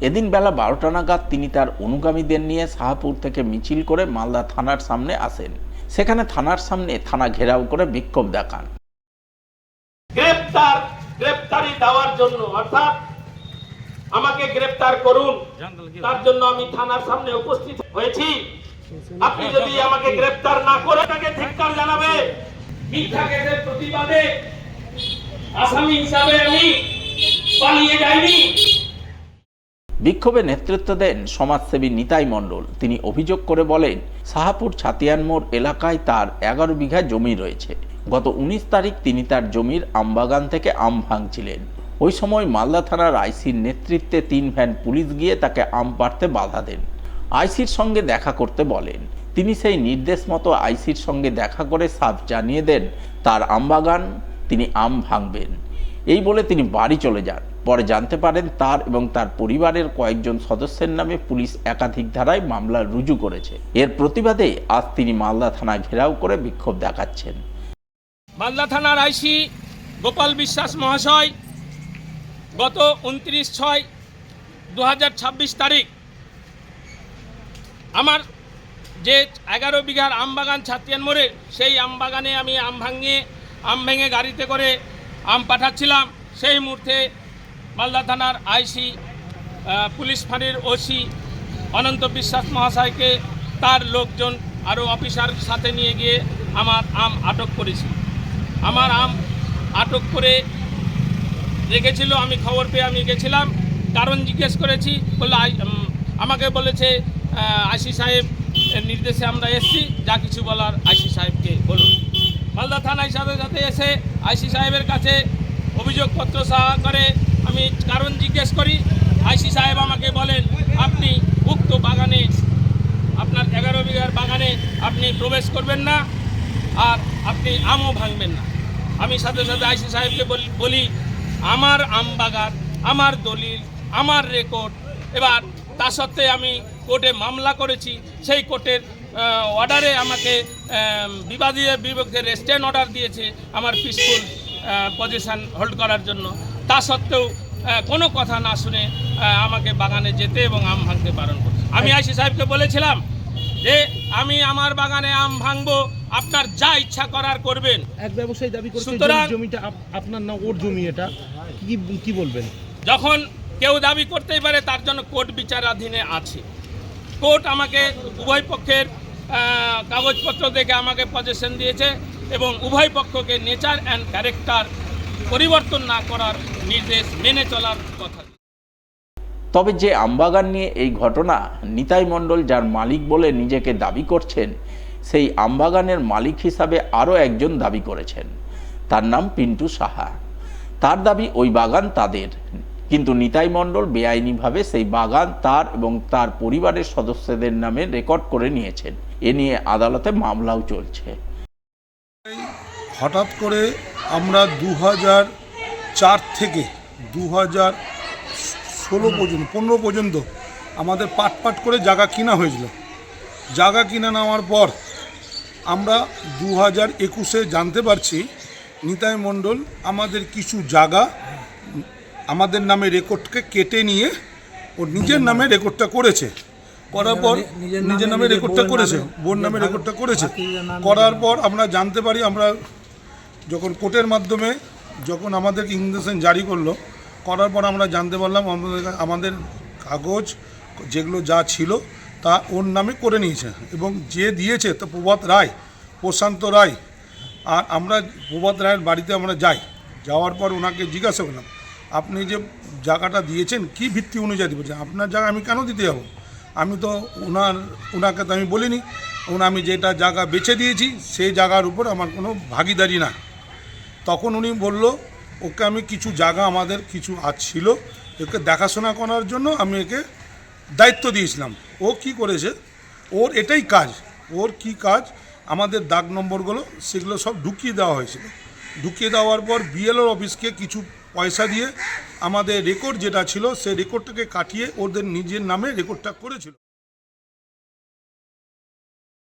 এদিন বেলা 12টা নাগাদ তিনি তার অনুগামীদের নিয়ে শাহপুর থেকে মিছিল করে মালদা থানার সামনে আসেন। সেখানে থানার সামনে থানা ঘেরাও করে বিক্ষোভ দেখান। গ্রেফতারি দেওয়ার জন্য, অর্থাৎ আমাকে গ্রেফতার করুন, তার জন্য আমি থানার সামনে উপস্থিত হয়েছি। আপনি যদি আমাকে গ্রেফতার না করে তাকে ধিক্কার জানাবে। মিথ্যা কেসের প্রতিবাদে আসামি হিসাবে আমি পালিয়ে যাইনি। বিক্ষোভে নেতৃত্ব দেন সমাজসেবী নিতাই মণ্ডল। তিনি অভিযোগ করে বলেন, শাহপুর ছাতিয়ান মোড় এলাকায় তার 11 বিঘা জমি রয়েছে। গত 19 তারিখ তিনি তার জমির আমবাগান থেকে আম ভাঙছিলেন। ওই সময় মালদা থানার আইসির নেতৃত্বে 3 ভ্যান পুলিশ গিয়ে তাকে আম পাড়তে বাধা দেন। আইসির সঙ্গে দেখা করতে বলেন। তিনি সেই নির্দেশ মতো আইসির সঙ্গে দেখা করে সাফ জানিয়ে দেন তার আমবাগান, তিনি আম ভাঙবেন। এই বলে তিনি বাড়ি চলে যান। পরে জানতে পারেন তার এবং তার পরিবারের কয়েকজন সদস্যের নামে পুলিশ একাধিক ধারায় মামলা রুজু করেছে। এর প্রতিবাদে আজ তিনি মালদা থানা ঘেরাও করে বিক্ষোভ দেখাচ্ছেন। মালদা থানার আইসি গোপাল বিশ্বাস মহাশয় গত 29/6/2026 তারিখ আমার যে 11 বিঘার আমবাগান ছাতিয়ান মোড়ে, সেই আমবাগানে আমি আম ভেঙে গাড়িতে করে আম পাঠাচ্ছিলাম। সেই মুহূর্তে মালদা থানার আইসি পুলিশ ফাঁড়ির ওসি অনন্ত বিশ্বাস মহাশয়কে তার লোকজন আরও অফিসার সাথে নিয়ে গিয়ে আমার আম আটক করেছি। আমার আম আটক করে রেখেছিল। আমি খবর পেয়ে আমি গেছিলাম, কারণ জিজ্ঞেস করেছি, বলে আমাকে বলেছে আইসি সাহেব নির্দেশে আমরা এসেছি, যা কিছু বলার আইসি সাহেবকে বলুন। মালদা থানায় সাথে এসে আইসি সাহেবের কাছে অভিযোগপত্র সহকারে আমি কারণ জিজ্ঞেস করি। আইসি সাহেব আমাকে বলেন, আপনি উক্ত বাগানে, আপনার 11 বিঘার বাগানে আপনি প্রবেশ করবেন না, আর আপনি আমও ভাঙবেন না। আমি সাথে সাথে আইসি সাহেবকে বলি, আমার আম বাগান, আমার দলিল, আমার রেকর্ড, এবার তা সত্ত্বে আমি কোর্টে মামলা করেছি। সেই কোর্টের অর্ডারে আমাকে বিবাদীদের বিপক্ষে রেস্টেন অর্ডার দিয়েছে আমার পিসফুল পজিশন হোল্ড করার জন্য। তা সত্ত্বেও কোনো কথা না শুনে আমাকে বাগানে যেতে এবং আম ভাঙতে বারণ করছে। আমি আইসি সাহেবকে বলেছিলাম যে আমি আমার বাগানে আম ভাঙবো, আপনার যা ইচ্ছা করার করবেন। এক ব্যবসায়ী দাবি করছে জমিটা আপনার না ওর জমি, এটা কি বলবেন? যখন কেউ দাবি করতেই পারে, তার জন্য কোর্ট বিচারাধীনে আছে। কোর্ট আমাকে উভয় পক্ষের কাগজপত্র দেখে আমাকে পজেশন দিয়েছে এবং উভয় পক্ষকে নেচার অ্যান্ড ক্যারেক্টার পরিবর্তন না করার নির্দেশ মেনে চলার কথা। তবে যে আমবাগান নিয়ে এই ঘটনা, নিতাই মণ্ডল যার মালিক বলে নিজেকে দাবি করছেন, সেই আমবাগানের মালিক হিসাবে আরও একজন দাবি করেছেন। তার নাম পিন্টু সাহা। তার দাবি ওই বাগান তাদের, কিন্তু নিতাই মণ্ডল বেআইনিভাবে সেই বাগান তার এবং তার পরিবারের সদস্যদের নামে রেকর্ড করে নিয়েছেন। এ নিয়ে আদালতে মামলাও চলছে। হঠাৎ করে আমরা 2004 থেকে 2016 পর্যন্ত 15 পর্যন্ত আমাদের পাট করে জায়গা কিনা হয়েছিল। জায়গা কিনে নেওয়ার পর আমরা 2021-এ জানতে পারছি নিতাই মণ্ডল আমাদের কিছু জায়গা আমাদের নামে রেকর্ডকে কেটে নিয়ে ওর নিজের নামে রেকর্ডটা করেছে। করার পর নিজের নামে রেকর্ডটা করেছে, বোন নামে রেকর্ডটা করেছে। করার পর আমরা জানতে পারি, আমরা যখন কোর্টের মাধ্যমে যখন আমাদেরকে ইনজেকশন জারি করলো, করার পর আমরা জানতে পারলাম আমাদের কাগজ যেগুলো যা ছিল তা ওর নামে করে নিয়েছে এবং যে দিয়েছে তা প্রশান্ত রায়। আর আমরা প্রভাত রায়ের বাড়িতে আমরা যাওয়ার পর ওনাকে জিজ্ঞাসা করলাম, আপনি যে জায়গাটা দিয়েছেন কি ভিত্তি অনুযায়ী বলছেন? আপনার জায়গা আমি কেন দিতে যাবো? আমি তো ওনাকে তো আমি বলিনি, আমি যেটা জায়গা বেছে দিয়েছি সেই জায়গার উপর আমার কোনো ভাগিদারি না। তখন উনি বলল, ওকে আমি কিছু জায়গা আমাদের কিছু ছিল, ওকে দেখাশোনা করার জন্য আমি একে দায়িত্ব দিয়েছিলাম। ও কি করেছে, ওর এটাই কাজ। ওর কি কাজ, আমাদের দাগ নম্বরগুলো সেগুলো সব ঢুকিয়ে দেওয়া হয়েছিল। ঢুকিয়ে দেওয়ার পর বিএলওর অফিসকে কিছু পয়সা দিয়ে আমাদের রেকর্ড যেটা ছিল সেই রেকর্ডটাকে কাটিয়ে ওদের নিজের নামে রেকর্ডটা করেছিল।